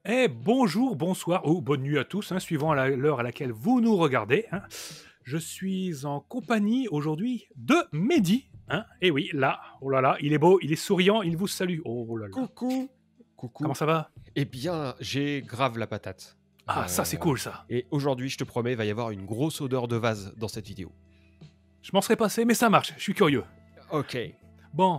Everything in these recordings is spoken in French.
Bonjour, bonsoir ou bonne nuit à tous, hein, suivant l'heure à laquelle vous nous regardez, hein. Je suis en compagnie aujourd'hui de Mehdi, hein. Et oui, là, oh là là, il est beau, il est souriant, il vous salue. Oh là là. Coucou, Comment coucou. ça va? Eh bien, j'ai grave la patate. Ah, ça c'est cool ça. Et aujourd'hui, je te promets, il va y avoir une grosse odeur de vase dans cette vidéo. Je m'en serais passé, mais ça marche, je suis curieux. Ok. Bon,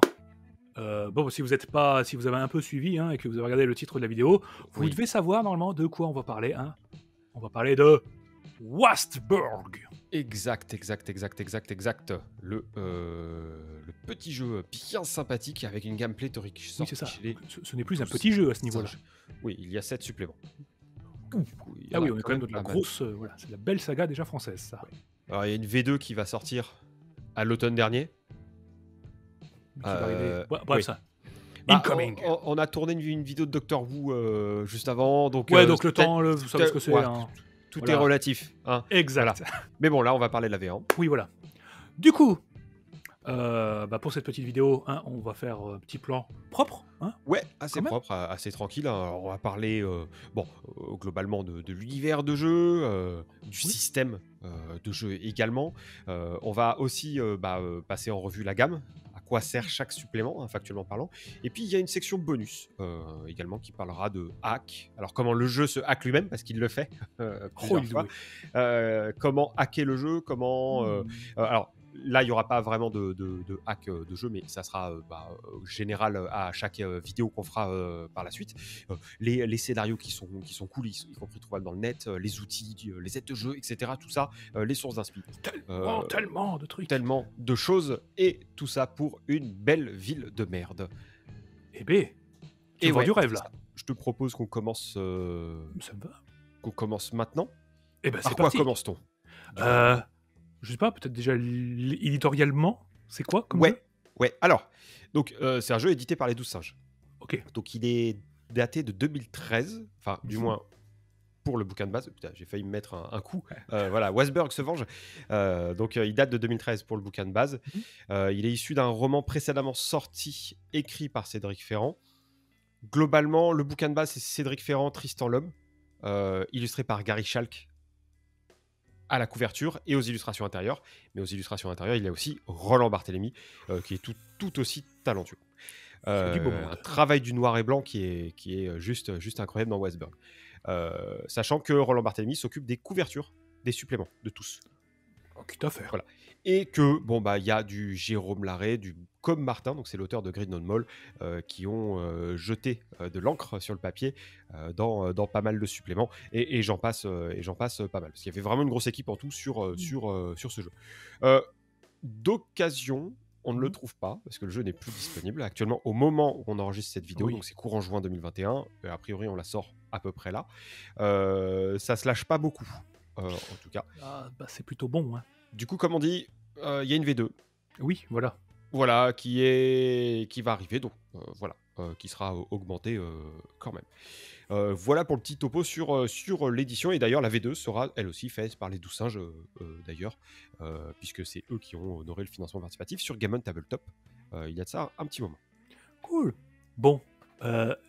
si si vous avez un peu suivi, hein, et que vous avez regardé le titre de la vidéo, vous Oui. devez savoir normalement de quoi on va parler, hein. On va parler de Wastburg. Exact. Le petit jeu bien sympathique avec une gameplay riche Oui, c'est sorti ça. chez les Ce n'est plus un petit jeu à ce niveau-là. singes. Oui, il y a 7 suppléments. Il y Ah en oui, a on est quand même dans de la pas mal. grosse, voilà, c'est de la belle saga déjà française, ça. Alors, il y a une V2 qui va sortir à l'automne dernier. Qui va arriver. Bref, Oui. ça. Bah, Incoming. on a tourné une vidéo de Doctor Who juste avant, donc Ouais, donc le temps, vous savez ce que c'est, ouais, hein. tout est Voilà. relatif, hein. Exact. Voilà. Mais bon, là, on va parler de la V1. Oui, voilà. Du coup, pour cette petite vidéo, hein, on va faire un petit plan propre, hein. Ouais, assez Quand même. propre, assez tranquille, hein. Alors, on va parler globalement de l'univers de jeu, du Oui. système de jeu également. On va aussi passer en revue la gamme, à quoi sert chaque supplément, hein, factuellement parlant. Et puis il y a une section bonus également qui parlera de hack. Alors comment le jeu se hack lui-même, parce qu'il le fait Oh, plusieurs il est fois. doué. Comment hacker le jeu, comment... alors là, il n'y aura pas vraiment de hack de jeu, mais ça sera général à chaque vidéo qu'on fera par la suite. Les scénarios qui sont cool, y compris trouvables dans le net, les outils, les aides de jeu, etc. Tout ça, les sources d'inspi. Tellement de trucs. Tellement de choses, et tout ça pour une belle ville de merde. Eh ben, tu Et vends ouais, du rêve, c'est là. ça. Je te propose qu'on commence, Ça me va. maintenant. Eh ben, Par c'est quoi parti. commence-t-on? Je sais pas, peut-être déjà éditorialement, c'est quoi comme jeu? Ouais. Alors, donc c'est un jeu édité par les 12 singes. Ok. Donc il est daté de 2013, enfin du moins pour le bouquin de base. Putain, j'ai failli me mettre un coup. Voilà, Westberg se venge. Donc il date de 2013 pour le bouquin de base. Il est issu d'un roman précédemment sorti, écrit par Cédric Ferrand. Globalement, le bouquin de base, c'est Cédric Ferrand, Tristan l'Homme, illustré par Gary Schalk à la couverture et aux illustrations intérieures. Mais aux illustrations intérieures, il y a aussi Roland Barthélémy, qui est tout aussi talentueux. C'est du beau monde. Un travail du noir et blanc qui est juste incroyable dans Westberg. Sachant que Roland Barthélémy s'occupe des couvertures, des suppléments, de tous. Oh, quitte à faire. Voilà. Et que, il y a du Jérôme Larrey, du Comme Martin, donc c'est l'auteur de Green Non Mall, qui ont jeté de l'encre sur le papier dans pas mal de suppléments. Et j'en passe pas mal. Parce qu'il y avait vraiment une grosse équipe en tout sur ce jeu. D'occasion, on ne le trouve pas, parce que le jeu n'est plus disponible actuellement au moment où on enregistre cette vidéo. Oui. Donc c'est courant juin 2021. A priori, on la sort à peu près là. Ça se lâche pas beaucoup, en tout cas. Ah, bah, c'est plutôt bon, hein. Du coup, comme on dit, il y a une V2. Oui, voilà. Voilà, qui va arriver, donc qui sera augmentée quand même. Voilà pour le petit topo sur l'édition. Et d'ailleurs, la V2 sera elle aussi faite par les 12 singes, d'ailleurs, puisque c'est eux qui ont honoré le financement participatif sur Game On Tabletop. Il y a de ça un petit moment. Cool. Bon,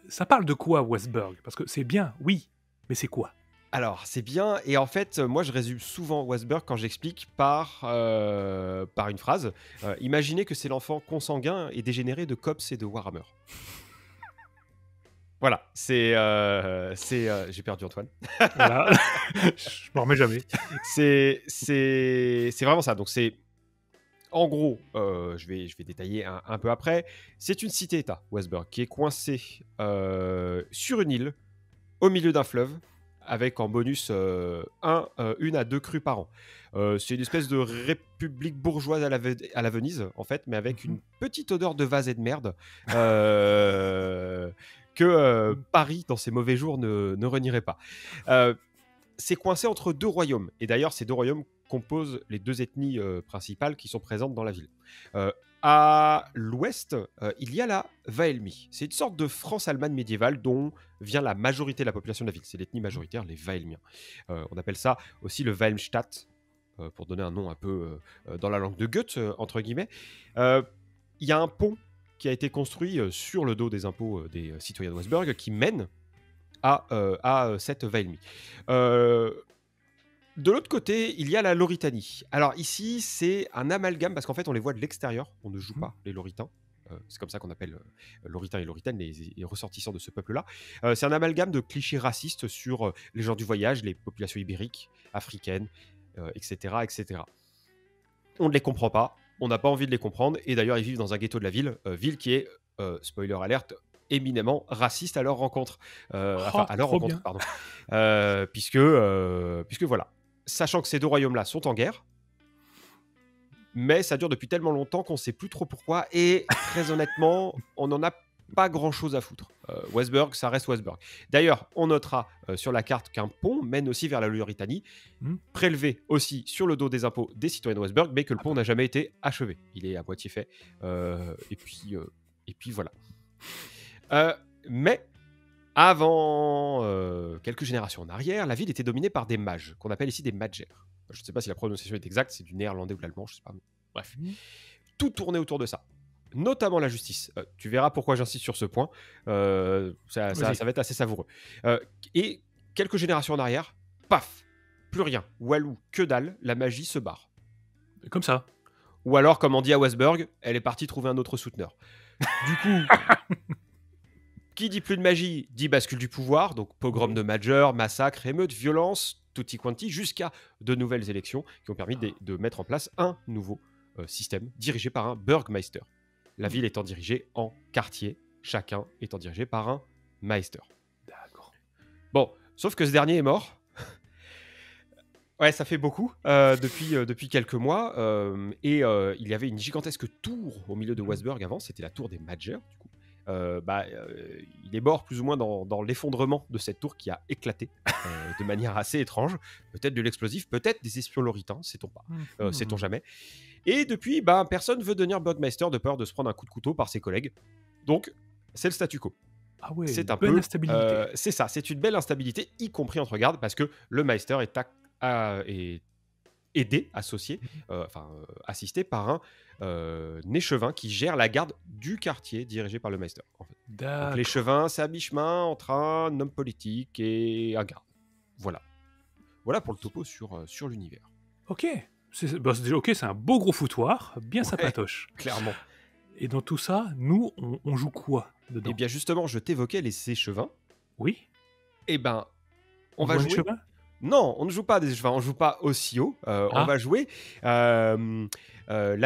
ça parle de quoi, Westberg? Parce que c'est bien, oui, mais c'est quoi? Alors, c'est bien, et en fait, moi je résume souvent Westberg quand j'explique par une phrase. Imaginez que c'est l'enfant consanguin et dégénéré de Cops et de Warhammer. Voilà, j'ai perdu Antoine. Voilà. Je m'en remets jamais. C'est vraiment ça. Donc c'est, en gros, je vais détailler un peu après. C'est une cité-état, Westberg, qui est coincée sur une île, au milieu d'un fleuve, avec en bonus une à deux crues par an. C'est une espèce de république bourgeoise à la Venise, en fait, mais avec une petite odeur de vase et de merde que Paris, dans ses mauvais jours, ne renierait pas. C'est coincé entre deux royaumes. Et d'ailleurs, ces deux royaumes composent les deux ethnies principales qui sont présentes dans la ville. À l'ouest, il y a la Vaelmi. C'est une sorte de France-Allemagne médiévale dont vient la majorité de la population de la ville. C'est l'ethnie majoritaire, les Vaelmiens. On appelle ça aussi le Vaelmstadt, pour donner un nom un peu dans la langue de Goethe, entre guillemets. Il y a un pont qui a été construit sur le dos des impôts des citoyens de Westberg qui mène à cette Vailmi. De l'autre côté, il y a la Lauritanie. Alors ici, c'est un amalgame, parce qu'en fait, on les voit de l'extérieur, on ne joue pas les Lauritains. C'est comme ça qu'on appelle Lauritains et Lauritaines, les ressortissants de ce peuple-là. C'est un amalgame de clichés racistes sur les gens du voyage, les populations ibériques, africaines, etc., etc. On ne les comprend pas, on n'a pas envie de les comprendre, et d'ailleurs, ils vivent dans un ghetto de la ville, ville qui est, spoiler alerte, éminemment raciste à leur rencontre. À leur rencontre, pardon. Puisque voilà. Sachant que ces deux royaumes-là sont en guerre, mais ça dure depuis tellement longtemps qu'on ne sait plus trop pourquoi, et très honnêtement, on n'en a pas grand-chose à foutre. Westburg, ça reste Westburg. D'ailleurs, on notera sur la carte qu'un pont mène aussi vers la Lauritanie, prélevé aussi sur le dos des impôts des citoyens de Westburg, mais que le pont n'a jamais été achevé. Il est à moitié fait. Et puis voilà. Mais avant quelques générations en arrière, la ville était dominée par des mages, qu'on appelle ici des magers. Je ne sais pas si la prononciation est exacte, c'est du néerlandais ou de l'allemand, je ne sais pas. Bref, tout tournait autour de ça, notamment la justice. Tu verras pourquoi j'insiste sur ce point, ça va être assez savoureux. Et quelques générations en arrière, paf, plus rien, walou, que dalle, la magie se barre. Comme ça. Ou alors, comme on dit à Westburg, elle est partie trouver un autre souteneur. Du coup... Qui dit plus de magie, dit bascule du pouvoir, donc pogrom de majeurs, massacres, émeutes, violences, tutti quanti, jusqu'à de nouvelles élections qui ont permis de mettre en place un nouveau système dirigé par un Burgmeister. La ville étant dirigée en quartier, chacun étant dirigé par un Meister. D'accord. Bon, sauf que ce dernier est mort. Ouais, ça fait beaucoup depuis quelques mois. Et il y avait une gigantesque tour au milieu de Westburg avant, c'était la tour des Magers, du coup. Il est mort plus ou moins dans l'effondrement de cette tour qui a éclaté de manière assez étrange. Peut-être de l'explosif, peut-être des espions lauritains, sait-on pas, sait-on jamais. Et depuis, personne veut devenir Burgmeister de peur de se prendre un coup de couteau par ses collègues. Donc, c'est le statu quo. Ah ouais, c'est un belle peu instabilité. c'est ça, c'est une belle instabilité, y compris entre gardes, parce que le Meister est aidé, associé, assisté par un échevin qui gère la garde du quartier dirigé par le Meister. En fait. Donc l'échevin, c'est à mi-chemin entre un homme politique et un garde. Voilà. Voilà pour le topo sur l'univers. Ok. C'est un beau gros foutoir, bien sympatoche. Clairement. Et dans tout ça, nous, on joue quoi dedans ? Eh bien justement, je t'évoquais les échevins. Oui. Eh ben, on va jouer... échevin ? Non, on ne joue pas des échevins, on ne joue pas aussi haut. On va jouer la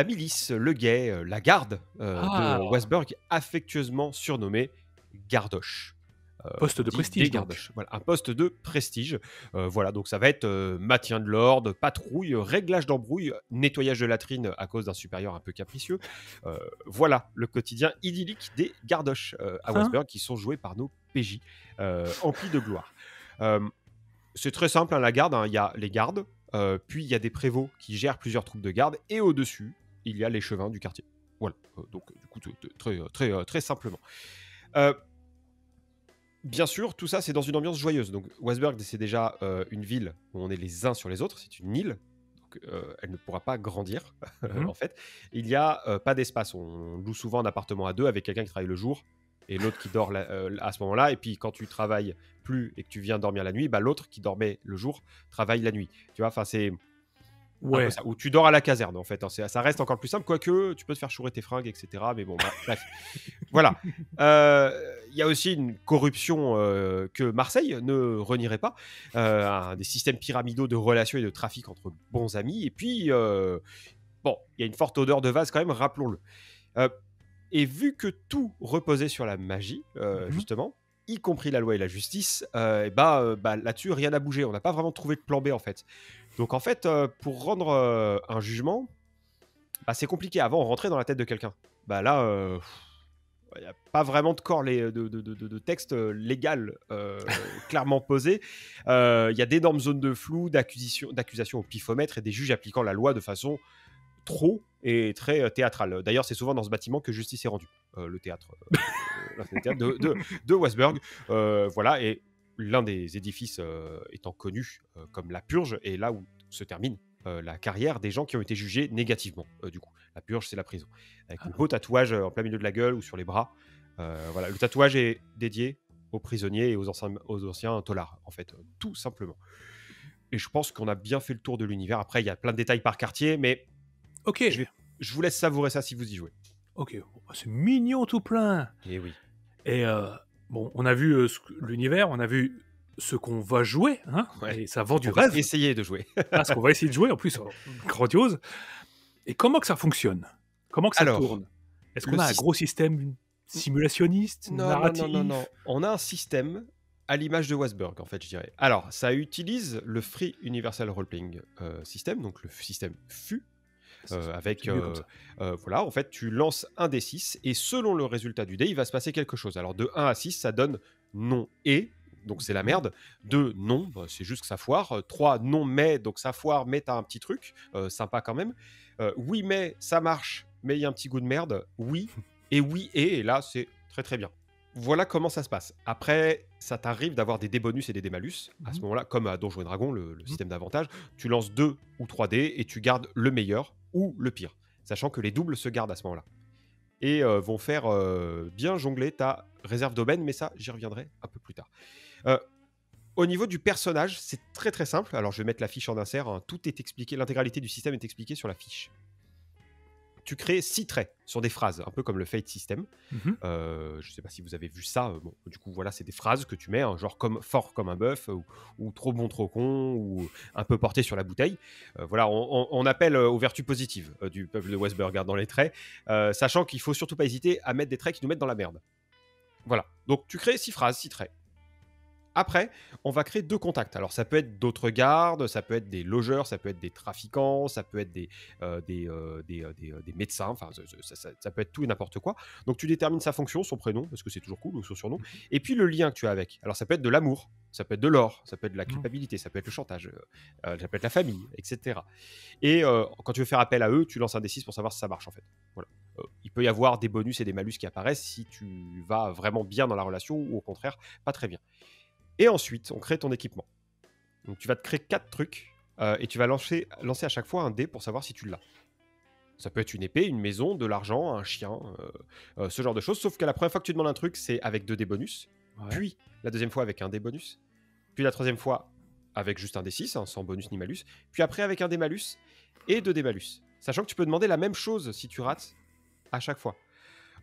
milice, le guet, la garde de Westburg, affectueusement surnommée Gardoche. Poste de prestige. Voilà, un poste de prestige. Voilà, donc ça va être maintien de l'ordre, patrouille, réglage d'embrouille, nettoyage de latrines à cause d'un supérieur un peu capricieux. Voilà le quotidien idyllique des Gardoches à Westburg qui sont joués par nos PJ, emplis de gloire. C'est très simple, la garde, il y a les gardes, puis il y a des prévôts qui gèrent plusieurs troupes de garde, et au-dessus, il y a l'échevin du quartier. Voilà, donc du coup, très simplement. Bien sûr, tout ça, c'est dans une ambiance joyeuse. Donc, Westburg, c'est déjà une ville où on est les uns sur les autres. C'est une île, donc elle ne pourra pas grandir, en fait. Il n'y a pas d'espace. On loue souvent un appartement à deux avec quelqu'un qui travaille le jour et l'autre qui dort à ce moment-là. Et puis, quand tu travailles plus et que tu viens dormir la nuit, l'autre qui dormait le jour travaille la nuit. Tu vois, enfin, c'est... Ouais. Un peu ça. Ou tu dors à la caserne, en fait. Ça reste encore plus simple, quoique tu peux te faire chourer tes fringues, etc. Mais bon, bref. Voilà. Il y a aussi une corruption que Marseille ne renierait pas. Des systèmes pyramidaux de relations et de trafic entre bons amis. Et puis, il y a une forte odeur de vase quand même, rappelons-le. Et vu que tout reposait sur la magie, justement, y compris la loi et la justice, là-dessus, rien n'a bougé. On n'a pas vraiment trouvé de plan B, en fait. Donc, en fait, pour rendre un jugement, c'est compliqué. Avant, on rentrait dans la tête de quelqu'un. Là, il n'y a pas vraiment de corps de texte légal clairement posé. Il y a d'énormes zones de flou, d'accusation au pifomètre et des juges appliquant la loi de façon trop et très théâtrale. D'ailleurs, c'est souvent dans ce bâtiment que justice est rendue. Le théâtre, de Westburg. Voilà, et l'un des édifices étant connu comme la Purge, et là où se termine la carrière des gens qui ont été jugés négativement. Du coup, la Purge, c'est la prison. Avec un beau tatouage en plein milieu de la gueule ou sur les bras. Voilà, le tatouage est dédié aux prisonniers et aux anciens taulards, en fait, tout simplement. Et je pense qu'on a bien fait le tour de l'univers. Après, il y a plein de détails par quartier, mais Ok, je vous laisse savourer ça si vous y jouez. ok, bon, bah, c'est mignon tout plein. Et oui. Et bon, on a vu l'univers, on a vu ce qu'on va jouer, hein, Ouais. et ça vend du On va rêve. essayer de jouer. Ah, ce qu'on va essayer de jouer, en plus, grandiose. Et comment que ça fonctionne? Comment que ça Alors, tourne? Est-ce qu'on le a un syst- gros système simulationniste, Non, narratif? On a un système à l'image de Wasberg, en fait, je dirais. Alors, ça utilise le Free Universal Role Playing System, donc le système FU, avec C'est mieux comme ça. voilà, en fait, tu lances un D6 et selon le résultat du dé, il va se passer quelque chose. Alors, de 1 à 6, ça donne non et, donc c'est la merde. 2, non, bah, c'est juste que ça foire. 3, non, mais, donc ça foire, mais t'as un petit truc, sympa quand même. Oui, mais ça marche, mais il y a un petit goût de merde. Oui, et là, c'est très très bien. Voilà comment ça se passe. Après, ça t'arrive d'avoir des dés bonus et des dés malus. À ce moment-là, comme à Donjons et Dragons, le système d'avantage, tu lances 2 ou 3 dés et tu gardes le meilleur ou le pire. Sachant que les doubles se gardent à ce moment-là. Et vont faire bien jongler ta réserve d'aubaine, mais ça, j'y reviendrai un peu plus tard. Au niveau du personnage, c'est très très simple. Alors, je vais mettre la fiche en insert. Hein. Tout est expliqué, l'intégralité du système est expliquée sur la fiche. Tu crées 6 traits sur des phrases, un peu comme le Fate System. Je ne sais pas si vous avez vu ça. Bon, du coup, voilà, c'est des phrases que tu mets, hein, genre comme fort comme un bœuf, ou trop bon, trop con, ou un peu porté sur la bouteille. Voilà, on appelle aux vertus positives du peuple de Westburg dans les traits, sachant qu'il faut surtout pas hésiter à mettre des traits qui nous mettent dans la merde. Voilà, donc tu crées 6 phrases, 6 traits. Après, on va créer 2 contacts. Alors, ça peut être d'autres gardes, ça peut être des logeurs, ça peut être des trafiquants, ça peut être des médecins, enfin, ça peut être tout et n'importe quoi. Donc, tu détermines sa fonction, son prénom, parce que c'est toujours cool, ou son surnom, et puis le lien que tu as avec. Alors, ça peut être de l'amour, ça peut être de l'or, ça peut être de la culpabilité, ça peut être le chantage, ça peut être la famille, etc. Et quand tu veux faire appel à eux, tu lances un D6 pour savoir si ça marche, en fait. Voilà. Il peut y avoir des bonus et des malus qui apparaissent si tu vas vraiment bien dans la relation, ou au contraire, pas très bien. Et ensuite, on crée ton équipement. Donc, tu vas te créer 4 trucs et tu vas lancer à chaque fois un dé pour savoir si tu l'as. Ça peut être une épée, une maison, de l'argent, un chien, ce genre de choses. Sauf que la première fois que tu demandes un truc, c'est avec 2 dés bonus. Ouais. Puis, la deuxième fois avec un dé bonus. Puis, la troisième fois avec juste un dé 6, hein, sans bonus ni malus. Puis après, avec un dé malus et 2 dés malus. Sachant que tu peux demander la même chose si tu rates à chaque fois.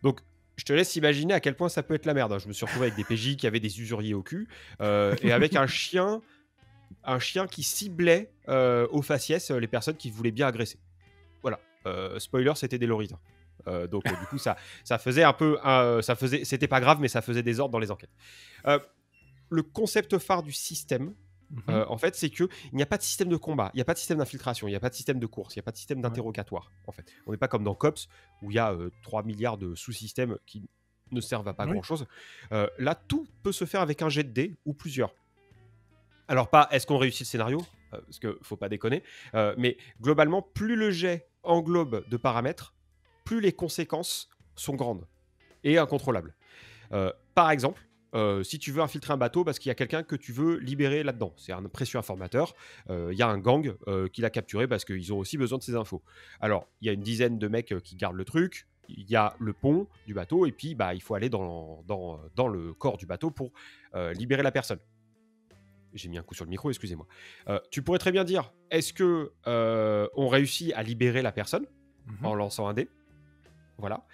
Donc, je te laisse imaginer à quel point ça peut être la merde. Je me suis retrouvé avec des PJ qui avaient des usuriers au cul et avec un chien qui ciblait au faciès les personnes qui voulaient bien agresser. Voilà. Spoiler, c'était des loritains. Donc du coup, ça faisait un peu... c'était pas grave, mais ça faisait des ordres dans les enquêtes. Le concept phare du système, en fait, c'est qu'il n'y a pas de système de combat, il n'y a pas de système d'infiltration, il n'y a pas de système de course, il n'y a pas de système d'interrogatoire. En fait. On n'est pas comme dans Cops, où il y a 3 milliards de sous-systèmes qui ne servent à pas grand-chose. Là, tout peut se faire avec un jet de dés ou plusieurs. Alors pas est-ce qu'on réussit le scénario, parce qu'il ne faut pas déconner, mais globalement, plus le jet englobe de paramètres, plus les conséquences sont grandes et incontrôlables. Par exemple, si tu veux infiltrer un bateau parce qu'il y a quelqu'un que tu veux libérer là-dedans, c'est un précieux informateur, il y a un gang qui l'a capturé parce qu'ils ont aussi besoin de ces infos. Alors, il y a une dizaine de mecs qui gardent le truc, il y a le pont du bateau, et puis il faut aller dans le corps du bateau pour libérer la personne. J'ai mis un coup sur le micro, excusez-moi. Tu pourrais très bien dire, est-ce que on réussit à libérer la personne en lançant un dé ? Voilà.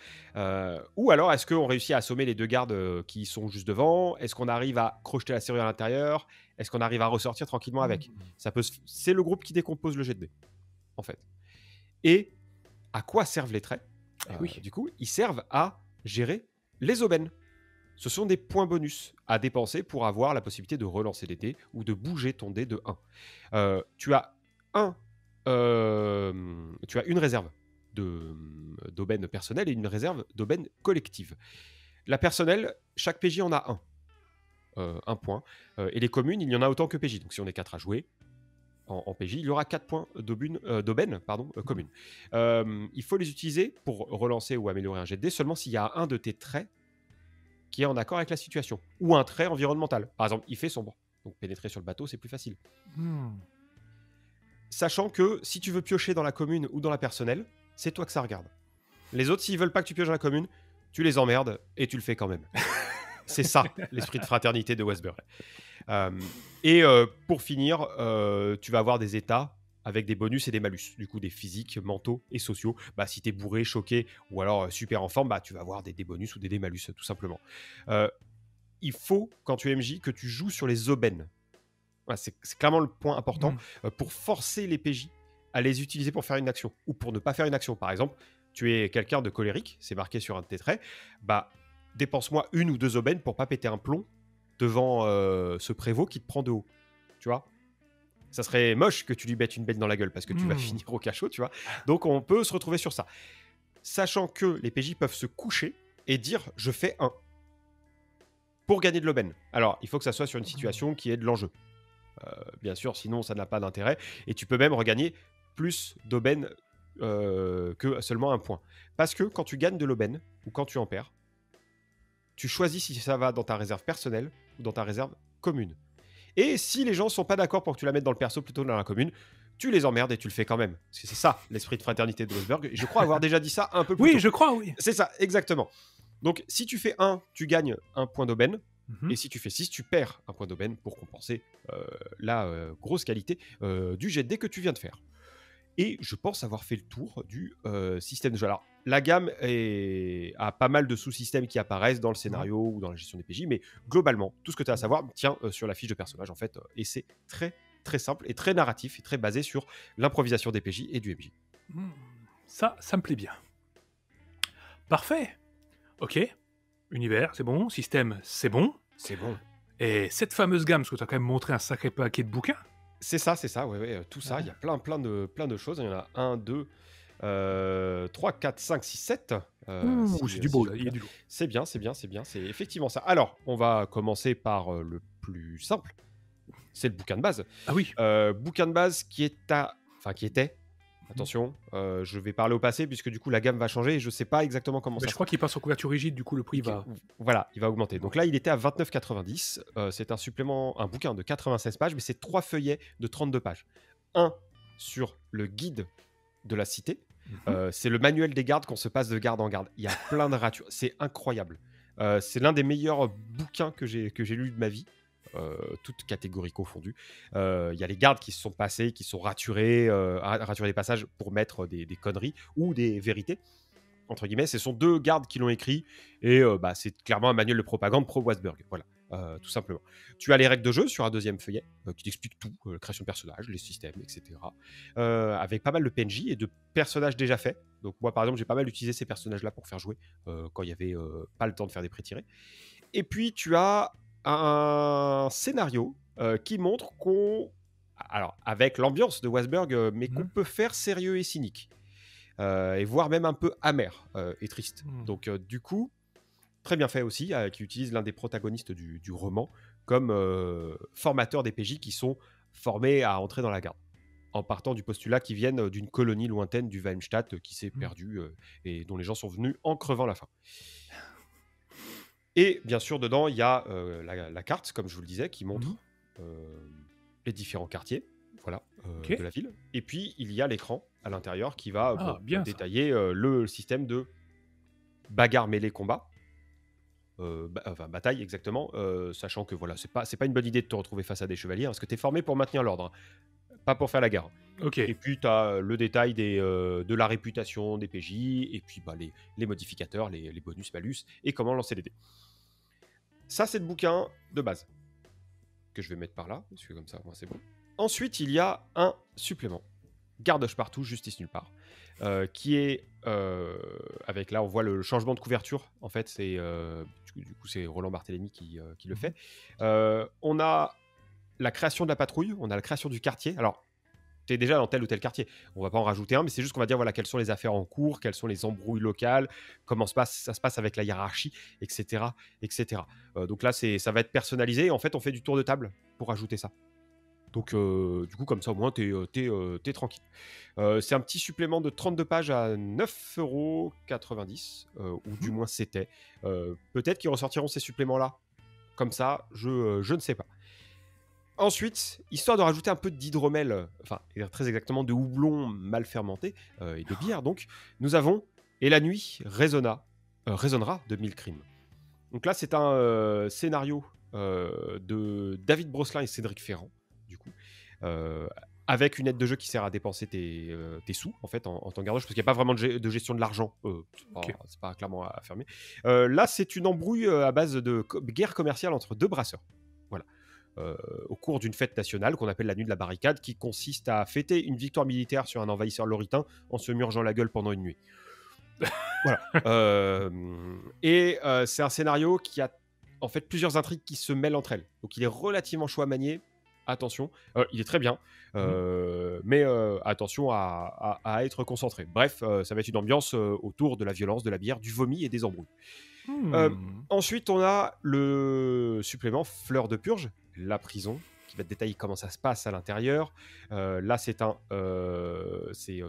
Ou alors, est-ce qu'on réussit à assommer les 2 gardes qui sont juste devant ? Est-ce qu'on arrive à crocheter la serrure à l'intérieur ? Est-ce qu'on arrive à ressortir tranquillement avec ? C'est le groupe qui décompose le jet de dés, en fait. Et à quoi servent les traits ? Du coup, ils servent à gérer les aubaines. Ce sont des points bonus à dépenser pour avoir la possibilité de relancer les dés ou de bouger ton dé de 1. Tu as une réserve d'aubaine personnelle et une réserve d'aubaine collective. La personnelle, chaque PJ en a un point. Et les communes, il y en a autant que PJ. Donc si on est 4 à jouer en PJ, il y aura 4 points d'aubaine commune. Il faut les utiliser pour relancer ou améliorer un jet de dés seulement s'il y a un de tes traits qui est en accord avec la situation. Ou un trait environnemental. Par exemple, il fait sombre. Donc pénétrer sur le bateau, c'est plus facile. Sachant que si tu veux piocher dans la commune ou dans la personnelle, c'est toi que ça regarde. Les autres, s'ils veulent pas que tu pioches dans la commune, tu les emmerdes et tu le fais quand même. C'est ça, l'esprit de fraternité de Westburg. Pour finir, tu vas avoir des états avec des bonus et des malus, du coup des physiques, mentaux et sociaux. Bah, si t'es bourré, choqué ou alors super en forme, bah, tu vas avoir des bonus ou des malus, tout simplement. Il faut, quand tu es MJ, que tu joues sur les aubaines. Voilà, c'est clairement le point important pour forcer les PJ à les utiliser pour faire une action ou pour ne pas faire une action. Par exemple, tu es quelqu'un de colérique, c'est marqué sur un de tes traits, bah, dépense-moi 1 ou 2 aubaines pour pas péter un plomb devant ce prévôt qui te prend de haut. Tu vois ? Ça serait moche que tu lui mettes une bête dans la gueule parce que tu vas finir au cachot, tu vois. Donc on peut se retrouver sur ça. Sachant que les PJ peuvent se coucher et dire « je fais 1 » pour gagner de l'aubaine. Alors, il faut que ça soit sur une situation qui est de l'enjeu. Bien sûr, sinon ça n'a pas d'intérêt. Et tu peux même regagner plus d'aubaine que seulement 1 point. Parce que quand tu gagnes de l'aubaine ou quand tu en perds, tu choisis si ça va dans ta réserve personnelle ou dans ta réserve commune. Et si les gens sont pas d'accord pour que tu la mettes dans le perso plutôt que dans la commune, tu les emmerdes et tu le fais quand même. Parce que c'est ça, l'esprit de fraternité de Westburg. Et je crois avoir déjà dit ça un peu plus tôt. Oui, je crois, oui. C'est ça, exactement. Donc, si tu fais 1, tu gagnes 1 point d'aubaine. Et si tu fais 6, tu perds 1 point d'aubaine pour compenser la grosse qualité du jet de dés que tu viens de faire. Et je pense avoir fait le tour du système de jeu. Alors, la gamme a pas mal de sous-systèmes qui apparaissent dans le scénario ou dans la gestion des PJ, mais globalement, tout ce que tu as à savoir tient sur la fiche de personnage, en fait, et c'est très, très simple et très narratif et très basé sur l'improvisation des PJ et du MJ. Ça me plaît bien. Parfait. Ok. Univers, c'est bon. Système, c'est bon. C'est bon. Et cette fameuse gamme, parce que tu as quand même montré un sacré paquet de bouquins. C'est ça, ouais, tout ça, il y a plein de choses. Il y en a 1, 2, 3, 4, 5, 6, 7. C'est du beau, là, il y a du lourd. C'est bien, c'est effectivement ça. Alors, on va commencer par le plus simple. C'est le bouquin de base. Ah oui. Bouquin de base qui était. Attention, je vais parler au passé puisque du coup la gamme va changer et je sais pas exactement comment ça. Je crois qu'il passe en couverture rigide, du coup le prix va. Voilà, il va augmenter. Donc là, il était à 29,90. C'est un supplément, un bouquin de 96 pages, mais c'est 3 feuillets de 32 pages. Un sur le guide de la cité. C'est le manuel des gardes qu'on se passe de garde en garde. Il y a plein de ratures. C'est incroyable. C'est l'un des meilleurs bouquins que j'ai lu de ma vie. Toutes catégories confondues. Il y a les gardes qui se sont passés, qui sont raturés des passages pour mettre des conneries ou des vérités, entre guillemets. Ce sont 2 gardes qui l'ont écrit et c'est clairement un manuel de propagande pro-Westburg. Voilà, tout simplement. Tu as les règles de jeu sur un 2e feuillet qui t'explique tout, la création de personnages, les systèmes, etc. Avec pas mal de PNJ et de personnages déjà faits. Donc moi, par exemple, j'ai pas mal utilisé ces personnages-là pour faire jouer quand il n'y avait pas le temps de faire des pré-tirés. Et puis, tu as un scénario qui montre alors avec l'ambiance de Westburg, mais qu'on peut faire sérieux et cynique, et voire même un peu amer et triste. Donc du coup, très bien fait aussi, qui utilise l'un des protagonistes du roman comme formateur des PJ qui sont formés à entrer dans la garde, en partant du postulat qu'ils viennent d'une colonie lointaine du Wallenstadt qui s'est perdue et dont les gens sont venus en crevant la faim. Et bien sûr, dedans, il y a la carte, comme je vous le disais, qui montre les différents quartiers de la ville. Et puis, il y a l'écran à l'intérieur qui va détailler le système de bagarre mêlée combat. Bataille, exactement. Sachant que voilà, c'est pas une bonne idée de te retrouver face à des chevaliers, parce que tu es formé pour maintenir l'ordre, pas pour faire la guerre. Et puis, tu as le détail de la réputation des PJ, et puis les modificateurs, les bonus, malus, et comment lancer les dés. Ça, c'est le bouquin de base, que je vais mettre par là, parce que comme ça, moi, c'est bon. Ensuite, il y a un supplément, Gardoche partout, Justice nulle part, qui est, avec là, on voit le changement de couverture, en fait, c'est du coup, c'est Roland Barthélémy qui le fait. On a la création de la patrouille, on a la création du quartier. Alors, tu es déjà dans tel ou tel quartier. On va pas en rajouter un, mais c'est juste qu'on va dire voilà, quelles sont les affaires en cours, quelles sont les embrouilles locales, comment ça se passe avec la hiérarchie, etc. etc. Donc là, ça va être personnalisé. Et en fait, on fait du tour de table pour ajouter ça. Donc, du coup, comme ça, au moins, t'es tranquille. C'est un petit supplément de 32 pages à 9,90 €, ou du moins c'était. Peut-être qu'ils ressortiront ces suppléments-là. Comme ça, je ne sais pas. Ensuite, histoire de rajouter un peu d'hydromel, enfin, très exactement de houblon mal fermenté, et de bière, donc, nous avons « Et la nuit résonnera de 1000 crimes ». Donc là, c'est un scénario de David Brosselin et Cédric Ferrand, du coup, euh, avec une aide de jeu qui sert à dépenser tes sous, en fait, en tant que gardoche, parce qu'il n'y a pas vraiment de gestion de l'argent. Ok. C'est pas clairement affirmé. Là, c'est une embrouille à base de guerre commerciale entre deux brasseurs. Voilà. Au cours d'une fête nationale qu'on appelle la nuit de la barricade, qui consiste à fêter une victoire militaire sur un envahisseur loritain en se murgeant la gueule pendant une nuit. Voilà. C'est un scénario qui a en fait plusieurs intrigues qui se mêlent entre elles. Donc il est relativement chaud à manier. Attention, il est très bien, mais attention à être concentré. Bref, ça va être une ambiance autour de la violence, de la bière, du vomi et des embrouilles. Ensuite, on a le supplément Fleur de Purge, la prison, qui va te détailler comment ça se passe à l'intérieur. Là, c'est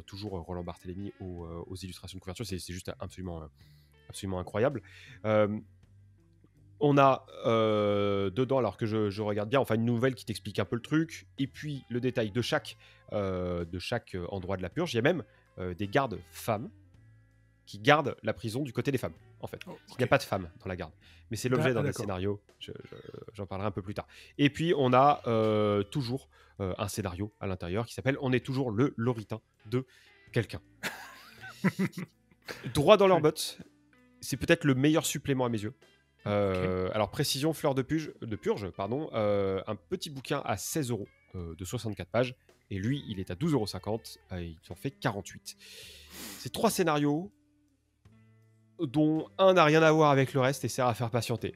toujours Roland Barthélémy aux illustrations de couverture. C'est juste absolument incroyable. On a dedans, alors que je regarde bien, enfin une nouvelle qui t'explique un peu le truc, et puis le détail de chaque endroit de la purge. Il y a même des gardes femmes qui gardent la prison du côté des femmes, en fait. Il n'y a pas de femmes dans la garde. Mais c'est l'objet d'un scénario, j'en parlerai un peu plus tard. Et puis, on a toujours un scénario à l'intérieur qui s'appelle « On est toujours le loritain de quelqu'un ». Droit dans leurs bottes, c'est peut-être le meilleur supplément à mes yeux. Alors, précision, Fleur de Purge, un petit bouquin à 16 € de 64 pages. Et lui, il est à 12,50 €. Il en fait 48. C'est 3 scénarios dont un n'a rien à voir avec le reste et sert à faire patienter.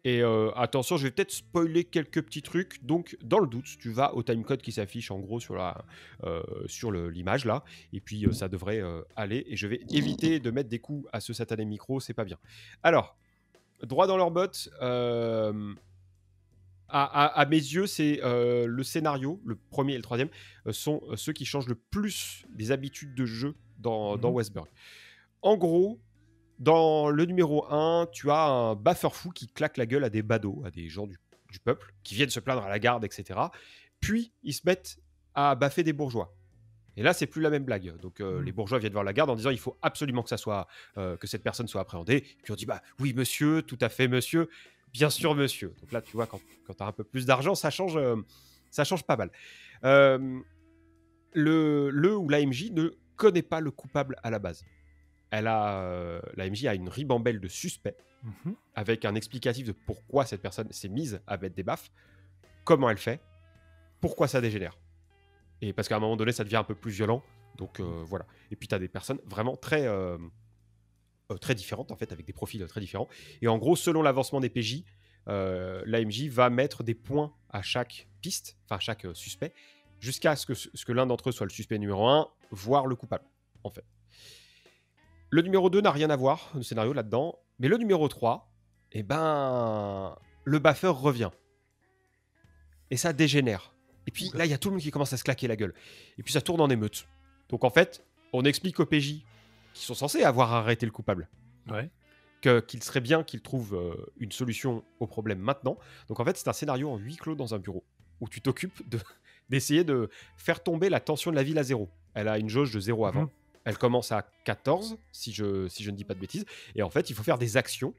Et attention, je vais peut-être spoiler quelques petits trucs. Donc, dans le doute, tu vas au timecode qui s'affiche en gros sur l'image là. Et puis, ça devrait aller. Et je vais éviter de mettre des coups à ce satané micro, c'est pas bien. Alors, droit dans leurs bottes. À mes yeux, c'est le scénario, le premier et le troisième, sont ceux qui changent le plus des habitudes de jeu dans Westburg. En gros, dans le numéro 1, tu as un baffeur fou qui claque la gueule à des badauds, à des gens du peuple, qui viennent se plaindre à la garde, etc. Puis, ils se mettent à baffer des bourgeois. Et là, c'est plus la même blague. Donc, les bourgeois viennent voir la garde en disant il faut absolument que cette personne soit appréhendée. Puis on dit bah oui, monsieur, tout à fait, monsieur. Bien sûr, monsieur. Donc là, tu vois, quand tu as un peu plus d'argent, ça change pas mal. Le ou l'AMJ ne connaît pas le coupable à la base. L'AMJ a une ribambelle de suspects avec un explicatif de pourquoi cette personne s'est mise à mettre des baffes, comment elle fait, pourquoi ça dégénère. Et parce qu'à un moment donné, ça devient un peu plus violent. Donc voilà. Et puis tu as des personnes vraiment très différentes, en fait, avec des profils très différents. Et en gros, selon l'avancement des PJ, l'AMJ va mettre des points à chaque piste, enfin chaque suspect, jusqu'à ce que l'un d'entre eux soit le suspect numéro 1, voire le coupable, en fait. Le numéro 2 n'a rien à voir, le scénario là-dedans. Mais le numéro 3, eh ben, le baffeur revient. Et ça dégénère. Et puis là, il y a tout le monde qui commence à se claquer la gueule. Et puis ça tourne en émeute. Donc en fait, on explique aux PJ qui sont censés avoir arrêté le coupable. Ouais. Qu'il serait bien qu'ils trouvent une solution au problème maintenant. Donc en fait, c'est un scénario en huis clos dans un bureau où tu t'occupes d'essayer de faire tomber la tension de la ville à 0. Elle a une jauge de 0 à 20. Elle commence à 14, si je ne dis pas de bêtises. Et en fait, il faut faire des actions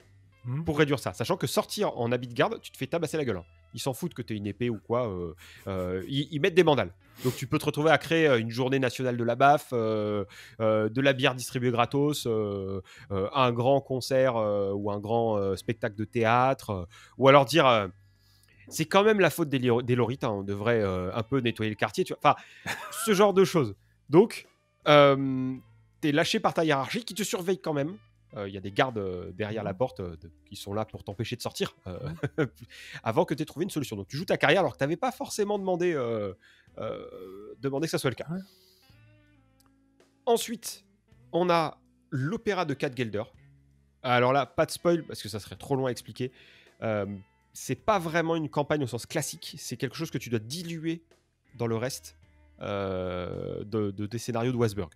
pour réduire ça. Sachant que sortir en habit de garde, tu te fais tabasser la gueule. Hein. Ils s'en foutent que tu aies une épée ou quoi. Ils mettent des mandales. Donc tu peux te retrouver à créer une journée nationale de la baffe, de la bière distribuée gratos, un grand concert ou un grand spectacle de théâtre. Ou alors dire... c'est quand même la faute des loritains. On devrait un peu nettoyer le quartier. Tu vois. Enfin, ce genre de choses. Donc... t'es lâché par ta hiérarchie qui te surveille quand même. Il y a des gardes derrière la porte qui sont là pour t'empêcher de sortir avant que tu aies trouvé une solution. Donc tu joues ta carrière alors que tu n'avais pas forcément demandé que ça soit le cas. Ouais. Ensuite, on a l'opéra de Kat Gelder. Alors là, pas de spoil parce que ça serait trop loin à expliquer. C'est pas vraiment une campagne au sens classique. C'est quelque chose que tu dois diluer dans le reste des scénarios de Westburg.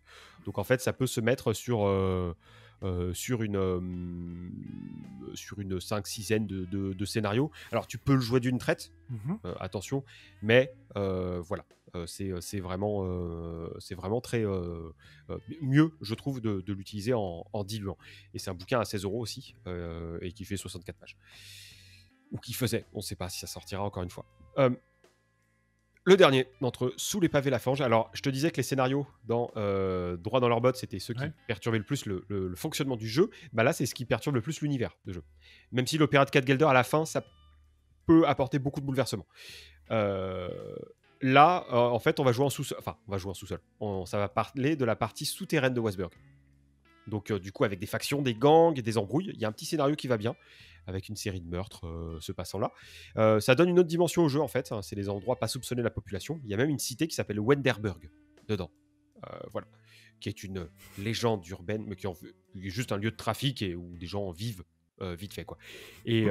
Donc en fait, ça peut se mettre sur sur une 5-6 de scénarios. Alors, tu peux le jouer d'une traite, attention, mais voilà. C'est vraiment très mieux, je trouve, de l'utiliser en diluant. Et c'est un bouquin à 16 € aussi, et qui fait 64 pages. Ou qui faisait, on ne sait pas si ça sortira encore une fois. Le dernier d'entre eux, Sous les pavés la fange. Alors, je te disais que les scénarios dans Droit dans leurs bottes, c'était ceux qui perturbaient le plus le fonctionnement du jeu. Bah là, c'est ce qui perturbe le plus l'univers de jeu. Même si l'opéra de Kat Gelder, à la fin, ça peut apporter beaucoup de bouleversements. Là, en fait, on va jouer en sous-sol. Enfin, on va jouer en sous-sol. Ça va parler de la partie souterraine de Weisberg. Donc, du coup, avec des factions, des gangs, des embrouilles, il y a un petit scénario qui va bien, avec une série de meurtres se passant là. Ça donne une autre dimension au jeu, en fait. C'est les endroits pas soupçonnés de la population. Il y a même une cité qui s'appelle Wenderburg dedans. Voilà. Qui est une légende urbaine, mais qui est juste un lieu de trafic et où des gens vivent vite fait, quoi. Et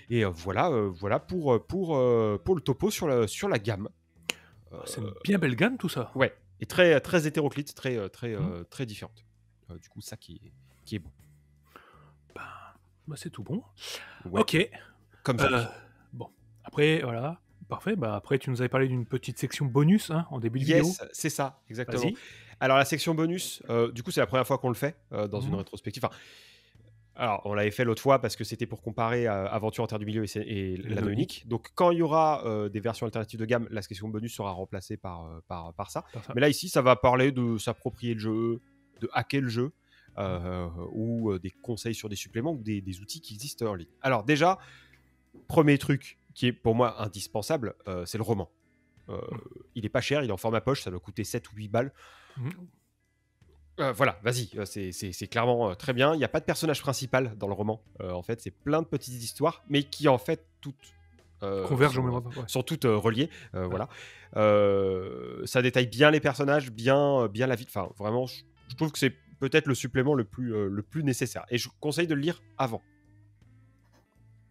voilà pour le topo sur la gamme. C'est une bien belle gamme, tout ça. Ouais, et très, très hétéroclite, très différente. Du coup, ça qui est bon. Bah, c'est tout bon. Ouais. Ok. Comme ça. Bon, après, voilà. Parfait. Bah, après, tu nous avais parlé d'une petite section bonus en début de vidéo. Yes, c'est ça, exactement. Vas-y. Alors, la section bonus, du coup, c'est la première fois qu'on le fait dans une rétrospective. Enfin, alors, on l'avait fait l'autre fois parce que c'était pour comparer Aventure en Terre du Milieu et l'Anneau Unique. Donc, quand il y aura des versions alternatives de gamme, la section bonus sera remplacée par ça. Mais là, ici, ça va parler de s'approprier le jeu, de hacker le jeu, ou des conseils sur des suppléments ou des outils qui existent en ligne. Alors, déjà, premier truc qui est pour moi indispensable, c'est le roman. Il est pas cher, il est en format poche, ça doit coûter 7 ou 8 balles. Voilà, vas-y, c'est clairement très bien. Il n'y a pas de personnage principal dans le roman. En fait, c'est plein de petites histoires, mais qui en fait toutes convergent sont toutes reliées. Voilà. Ça détaille bien les personnages, bien la vie. Enfin, vraiment, je trouve que c'est peut-être le supplément le plus nécessaire. Et je conseille de le lire avant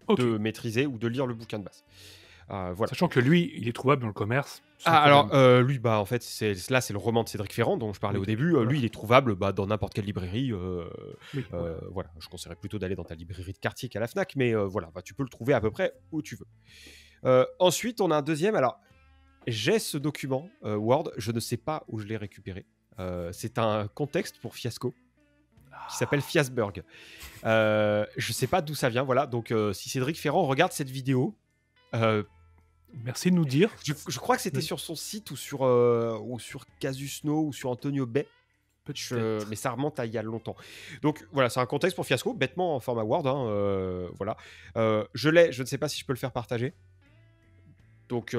de maîtriser ou de lire le bouquin de base. Voilà. Sachant que lui, il est trouvable dans le commerce. Lui, bah en fait, c'est le roman de Cédric Ferrand dont je parlais au début. Voilà. Lui, il est trouvable dans n'importe quelle librairie. Voilà. Je conseillerais plutôt d'aller dans ta librairie de quartier qu'à la Fnac, mais voilà, tu peux le trouver à peu près où tu veux. Ensuite, on a un deuxième. Alors, j'ai ce document Word, je ne sais pas où je l'ai récupéré. C'est un contexte pour Fiasco qui s'appelle Fiasberg. Je sais pas d'où ça vient. Voilà. Donc, si Cédric Ferrand regarde cette vidéo. Merci de nous dire. Je crois que c'était sur son site ou sur Casusno ou sur Antonio Bay. Mais ça remonte à il y a longtemps. Donc voilà, c'est un contexte pour Fiasco, bêtement en format Word. Voilà. Je ne sais pas si je peux le faire partager. Donc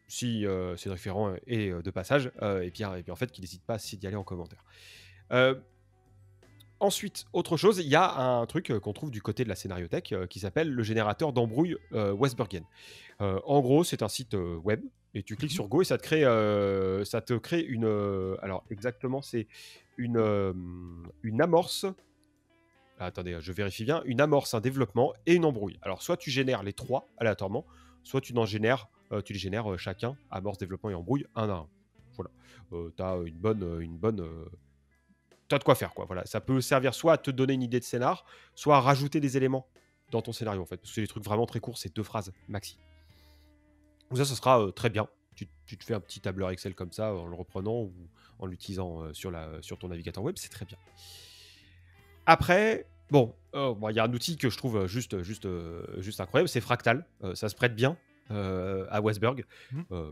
si Cédric Ferrand est de passage, et puis en fait qu'il n'hésite pas d'y aller en commentaire. Ensuite, autre chose, il y a un truc qu'on trouve du côté de la scénariothèque qui s'appelle le générateur d'embrouille Westbergienne. En gros, c'est un site web et tu cliques sur Go et ça te crée une... alors exactement, c'est une amorce. Attendez, je vérifie bien. Une amorce, un développement et une embrouille. Alors, soit tu génères les trois aléatoirement, soit tu les génères chacun, amorce, développement et embrouille, un à un. Voilà. T'as une bonne t'as de quoi faire, quoi. Voilà. Ça peut servir soit à te donner une idée de scénar, soit à rajouter des éléments dans ton scénario, en fait. Parce que c'est des trucs vraiment très courts, c'est 2 phrases maxi. Donc ça sera très bien. Tu te fais un petit tableur Excel comme ça, en le reprenant ou en l'utilisant sur ton navigateur web, c'est très bien. Après, il y a un outil que je trouve juste incroyable, c'est Fractal. Ça se prête bien à Weisberg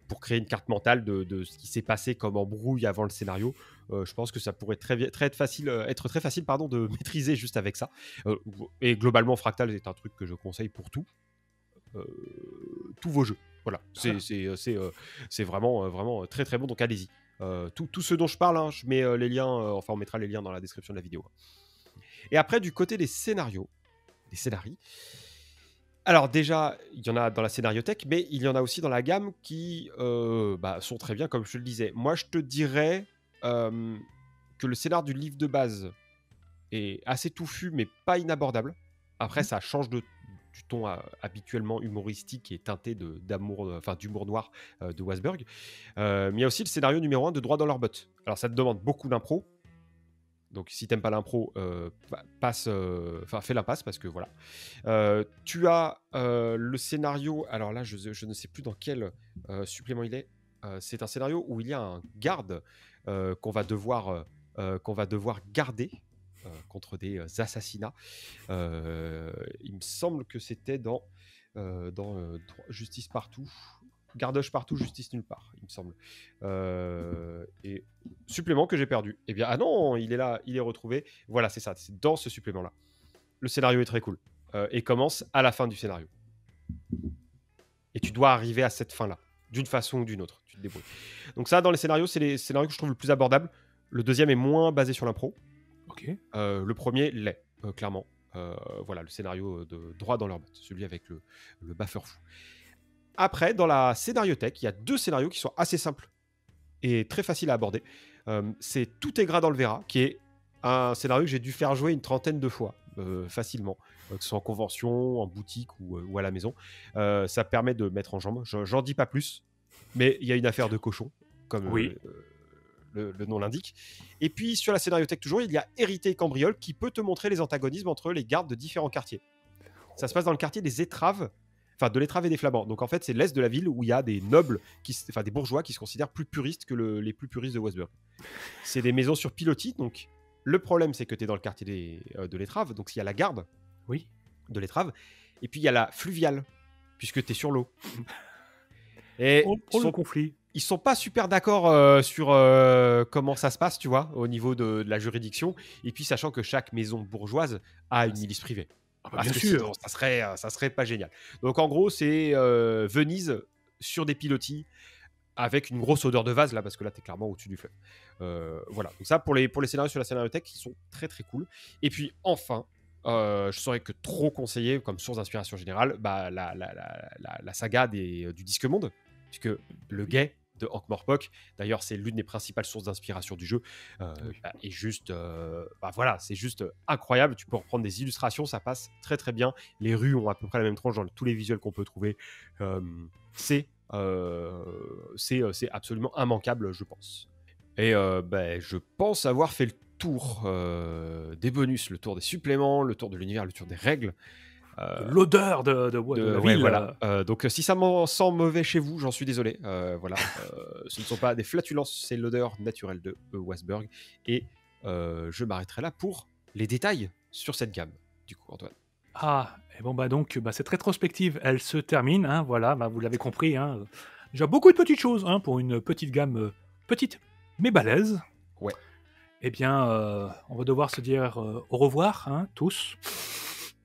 pour créer une carte mentale de ce qui s'est passé comme embrouille avant le scénario. Je pense que ça pourrait être très facile de maîtriser juste avec ça. Et globalement, Fractal est un truc que je conseille pour tous vos jeux. Voilà, c'est vraiment très très bon. Donc allez-y. Tout ce dont je parle, je mets les liens. On mettra les liens dans la description de la vidéo. Et après, du côté des scénarios, des scénarii. Alors déjà, il y en a dans la scénariothèque, mais il y en a aussi dans la gamme qui sont très bien, comme je te le disais. Moi, je te dirais que le scénar du livre de base est assez touffu, mais pas inabordable. Après, ça change du ton habituellement humoristique et teinté d'humour noir de Weisberg. Mais il y a aussi le scénario numéro 1 de Droit dans leurs bottes. Alors, ça te demande beaucoup d'impro, Donc si t'aimes pas l'impro, fais l'impasse parce que voilà. Tu as le scénario. Alors là, je ne sais plus dans quel supplément il est. C'est un scénario où il y a un garde qu'on va devoir garder contre des assassinats. Il me semble que c'était dans Justice Partout. Gardoche partout, justice nulle part, il me semble. Et supplément que j'ai perdu. Eh bien, ah non, il est là, il est retrouvé. Voilà, c'est ça, c'est dans ce supplément-là. Le scénario est très cool. Et commence à la fin du scénario. Et tu dois arriver à cette fin-là, d'une façon ou d'une autre. Tu te débrouilles. Donc ça, dans les scénarios, c'est les scénarios que je trouve le plus abordables. Le deuxième est moins basé sur l'impro. Ok. Le premier l'est, clairement. Voilà, le scénario de droit dans leur botte, celui avec le baffeur fou. Après, dans la scénariothèque, il y a 2 scénarios qui sont assez simples et très faciles à aborder. C'est Tout est gras dans le Vera, qui est un scénario que j'ai dû faire jouer une 30aine de fois, facilement, que ce soit en convention, en boutique ou à la maison. Ça permet de mettre en jambe. J'en dis pas plus, mais il y a une affaire de cochon, comme Oui. le nom l'indique. Et puis, sur la scénariothèque toujours, il y a Hérité et Cambriole, qui peut te montrer les antagonismes entre les gardes de différents quartiers. Ça se passe dans le quartier des Étraves, enfin de l'Étrave et des Flamands. Donc en fait, c'est l'est de la ville où il y a des nobles, des bourgeois qui se considèrent plus puristes que les plus puristes de Westburg. C'est des maisons sur pilotis. Donc le problème, c'est que tu es dans le quartier de l'Étrave. Donc il y a la garde Oui. de l'Étrave. Et puis il y a la fluviale, puisque tu es sur l'eau. Et Pour le conflit. Ils sont pas super d'accord sur comment ça se passe, tu vois, au niveau de la juridiction. Et puis sachant que chaque maison bourgeoise a une milice privée. Parce bien que sûr. sinon, ça serait pas génial. Donc en gros, c'est Venise sur des pilotis avec une grosse odeur de vase là, parce que là, t'es clairement au-dessus du fleuve. Voilà. Donc ça, pour les scénarios sur la scénariothèque, qui sont très très cool. Et puis enfin, je saurais que trop conseiller comme source d'inspiration générale, la saga du Disque Monde, puisque le guet de Hank Morpok, d'ailleurs c'est l'une des principales sources d'inspiration du jeu, est juste voilà, c'est juste incroyable. Tu peux reprendre des illustrations, ça passe très très bien. Les rues ont à peu près la même tronche dans tous les visuels qu'on peut trouver. C'est absolument immanquable, je pense. Et je pense avoir fait le tour des bonus, le tour des suppléments, le tour de l'univers, le tour des règles. L'odeur de la ville. Voilà. Donc si ça sent mauvais chez vous, j'en suis désolé. Voilà. Ce ne sont pas des flatulences, c'est l'odeur naturelle de Westburg. Et je m'arrêterai là pour les détails sur cette gamme, du coup, Antoine. Ah, et bon donc cette rétrospective, elle se termine, hein, voilà, vous l'avez compris, hein, déjà beaucoup de petites choses, hein, pour une petite gamme petite mais balèze. Ouais. Eh bien, on va devoir se dire au revoir, hein, tous.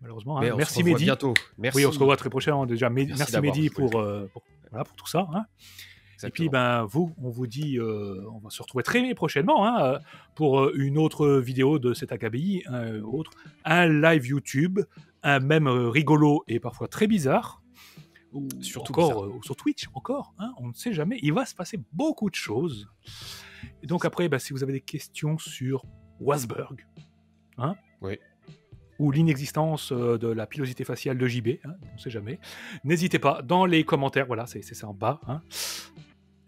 Malheureusement, hein. Merci Mehdi. Bientôt. Merci. Oui, on se revoit très prochainement. Déjà, merci Mehdi pour tout ça. Hein. Et puis, on vous dit, on va se retrouver très prochainement, hein, pour une autre vidéo de cet AKBI, un live YouTube, un même rigolo et parfois très bizarre. Ou surtout encore sur Twitch, encore, hein, on ne sait jamais. Il va se passer beaucoup de choses. Et donc après, si vous avez des questions sur Westburg, hein, oui, ou l'inexistence de la pilosité faciale de JB, hein, on ne sait jamais, n'hésitez pas dans les commentaires, voilà, c'est ça en bas, hein.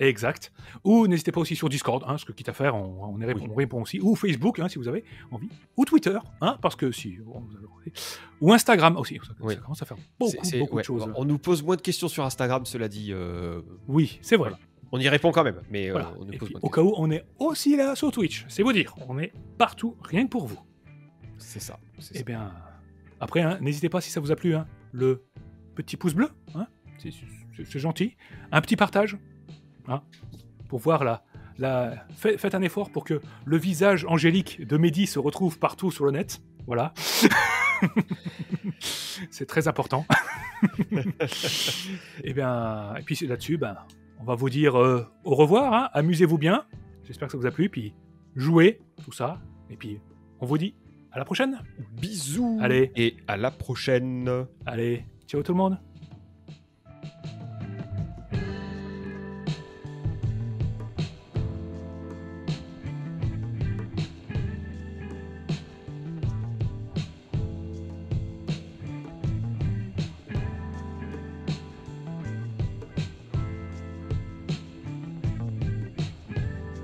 Exact. Ou n'hésitez pas aussi sur Discord, hein, ce que quitte à faire, on répond aussi, ou Facebook, hein, si vous avez envie, ou Twitter, hein, parce que si, ou Instagram aussi, ça commence à faire beaucoup de choses. On nous pose moins de questions sur Instagram, cela dit. Oui, c'est vrai. Voilà. On y répond quand même, mais voilà. on nous pose moins de au cas où, on est aussi là sur Twitch, c'est vous dire, on est partout, rien que pour vous. C'est ça. Eh bien, après, hein, n'hésitez pas si ça vous a plu, hein, le petit pouce bleu, hein, c'est gentil, un petit partage, hein, pour voir faites un effort pour que le visage angélique de Mehdi se retrouve partout sur le net, voilà. C'est très important. Et puis là-dessus, on va vous dire au revoir, hein, amusez-vous bien, j'espère que ça vous a plu, puis jouez, tout ça, et puis on vous dit à la prochaine. Bisous. Allez. Et à la prochaine. Allez, ciao tout le monde.